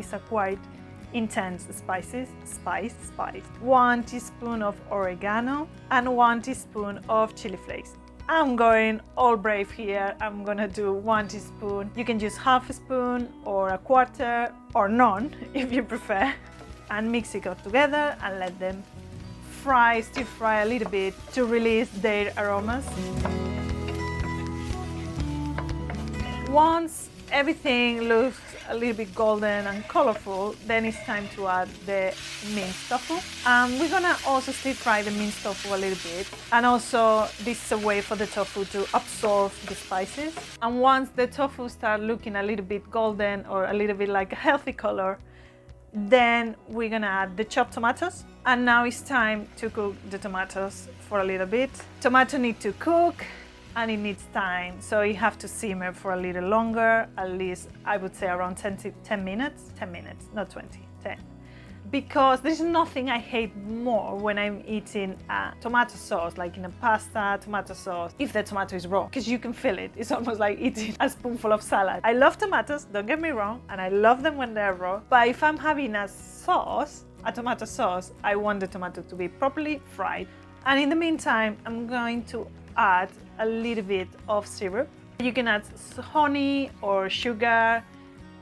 is a quite intense spice. 1 teaspoon of oregano and 1 teaspoon of chili flakes. I'm going all brave here. I'm gonna do 1 teaspoon. You can use half a spoon or a quarter or none if you prefer, and mix it all together and let them stir fry a little bit to release their aromas. Once everything looks a little bit golden and colorful, then it's time to add the minced tofu. We're gonna also stir fry the minced tofu a little bit, and also this is a way for the tofu to absorb the spices. And once the tofu starts looking a little bit golden or a little bit like a healthy color, then we're gonna add the chopped tomatoes. And now it's time to cook the tomatoes for a little bit. Tomato need to cook and it needs time, so you have to simmer for a little longer, at least I would say around 10 minutes, not 20, 10. Because there's nothing I hate more when I'm eating a tomato sauce, like in a pasta tomato sauce, if the tomato is raw, because you can feel it. It's almost like eating a spoonful of salad. I love tomatoes, don't get me wrong, and I love them when they're raw, but if I'm having a sauce, a tomato sauce, I want the tomato to be properly fried. And in the meantime, I'm going to add a little bit of syrup. You can add honey or sugar,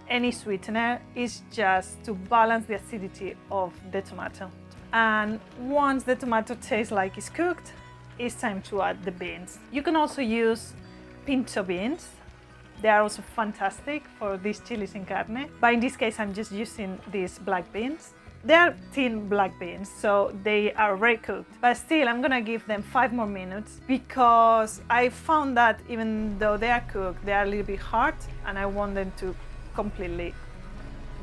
any sweetener. Is just to balance the acidity of the tomato. And once the tomato tastes like it's cooked, it's time to add the beans. You can also use pinto beans. They are also fantastic for these chilis in carne, but in this case I'm just using these black beans. They are thin black beans, so they are already cooked, but still I'm gonna give them 5 more minutes because I found that even though they are cooked, they are a little bit hard and I want them to completely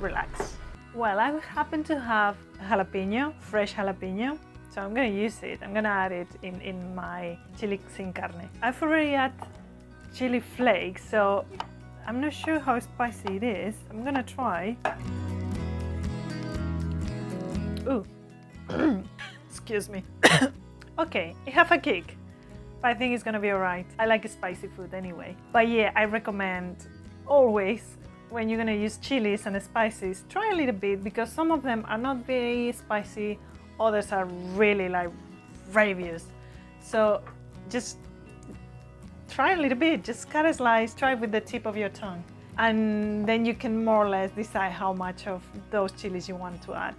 relax. Well, I happen to have jalapeno, fresh jalapeno, so I'm gonna use it. I'm gonna add it in my chili sin carne. I've already added chili flakes, so I'm not sure how spicy it is. I'm gonna try. Ooh, excuse me. Okay, it have a kick, but I think it's gonna be alright. I like spicy food anyway. But yeah, I recommend always when you're gonna use chilies and spices, try a little bit because some of them are not very spicy, others are really like ravious. So just try a little bit, just cut a slice, try with the tip of your tongue. And then you can more or less decide how much of those chilies you want to add.